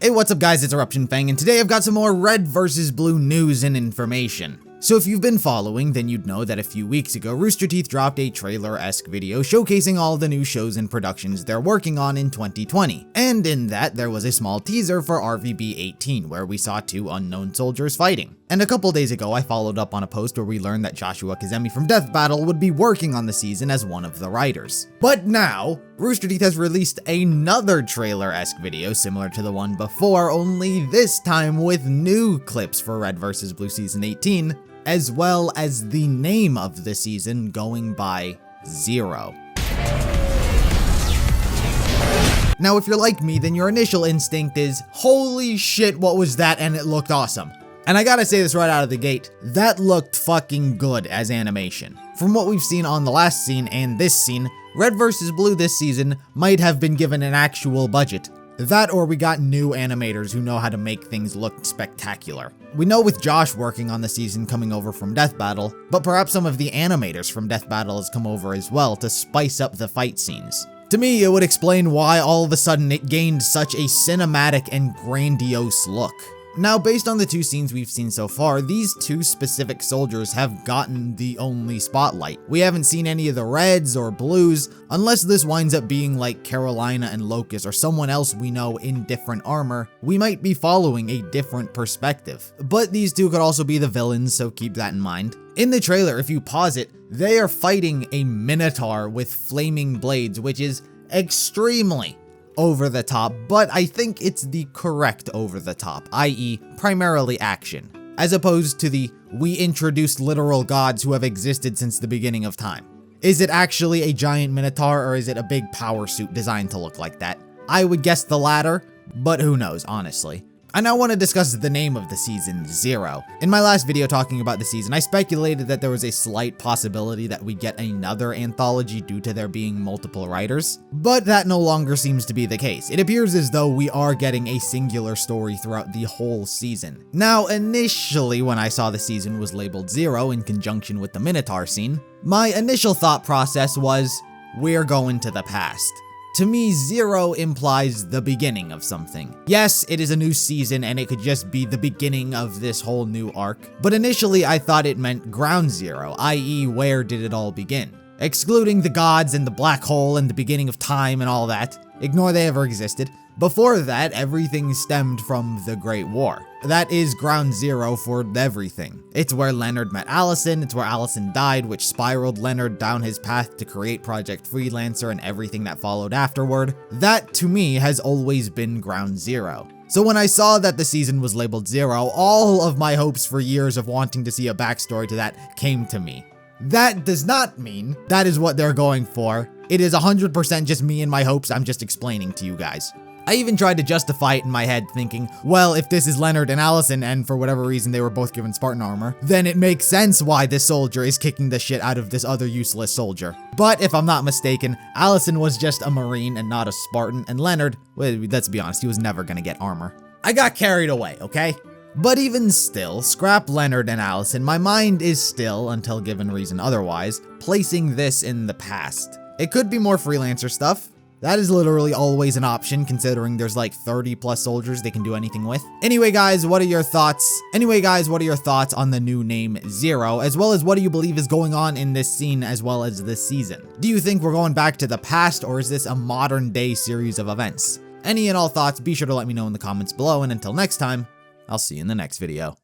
Hey, what's up guys, it's EruptionFang, and today I've got some more red versus blue news and information. So if you've been following, then you'd know that a few weeks ago, Rooster Teeth dropped a trailer-esque video showcasing all the new shows and productions they're working on in 2020. And in that, there was a small teaser for RVB-18, where we saw two unknown soldiers fighting. And a couple days ago, I followed up on a post where we learned that Joshua Kazemi from Death Battle would be working on the season as one of the writers. But now, Rooster Teeth has released another trailer-esque video similar to the one before, only this time with new clips for Red vs. Blue Season 18, as well as the name of the season going by Zero. Now, if you're like me, then your initial instinct is, holy shit, what was that, and it looked awesome. And I gotta say this right out of the gate, that looked fucking good as animation. From what we've seen on the last scene and this scene, Red vs. Blue this season might have been given an actual budget. That or we got new animators who know how to make things look spectacular. We know with Josh working on the season coming over from Death Battle, but perhaps some of the animators from Death Battle has come over as well to spice up the fight scenes. To me, it would explain why all of a sudden it gained such a cinematic and grandiose look. Now, based on the two scenes we've seen so far, these two specific soldiers have gotten the only spotlight. We haven't seen any of the reds or blues, unless this winds up being like Carolina and Locust or someone else we know in different armor. We might be following a different perspective. But these two could also be the villains, so keep that in mind. In the trailer, if you pause it, they are fighting a minotaur with flaming blades, which is extremely over the top, but I think it's the correct over the top, i.e. primarily action, as opposed to the we introduced literal gods who have existed since the beginning of time. Is it actually a giant minotaur, or is it a big power suit designed to look like that? I would guess the latter, but who knows, honestly. I now want to discuss the name of the season, Zero. In my last video talking about the season, I speculated that there was a slight possibility that we get another anthology due to there being multiple writers, but that no longer seems to be the case. It appears as though we are getting a singular story throughout the whole season. Now, initially when I saw the season was labeled Zero in conjunction with the Minotaur scene, my initial thought process was, we're going to the past. To me, Zero implies the beginning of something. Yes, it is a new season and it could just be the beginning of this whole new arc, but initially I thought it meant ground zero, i.e. where did it all begin? Excluding the gods and the black hole and the beginning of time and all that, ignore they ever existed. Before that, everything stemmed from the Great War. That is ground zero for everything. It's where Leonard met Allison, it's where Allison died, which spiraled Leonard down his path to create Project Freelancer and everything that followed afterward. That, to me, has always been ground zero. So when I saw that the season was labeled Zero, all of my hopes for years of wanting to see a backstory to that came to me. That does not mean that is what they're going for. It is 100% just me and my hopes I'm just explaining to you guys. I even tried to justify it in my head thinking, well, if this is Leonard and Allison and for whatever reason they were both given Spartan armor, then it makes sense why this soldier is kicking the shit out of this other useless soldier. But if I'm not mistaken, Allison was just a Marine and not a Spartan, and Leonard, well, let's be honest, he was never gonna get armor. I got carried away, okay? But even still, scrap Leonard and Allison, my mind is still, until given reason otherwise, placing this in the past. It could be more freelancer stuff. That is literally always an option, considering there's like 30 plus soldiers they can do anything with. Anyway guys, what are your thoughts? On the new name Zero, as well as what do you believe is going on in this scene as well as this season? Do you think we're going back to the past, or is this a modern day series of events? Any and all thoughts, be sure to let me know in the comments below, and until next time, I'll see you in the next video.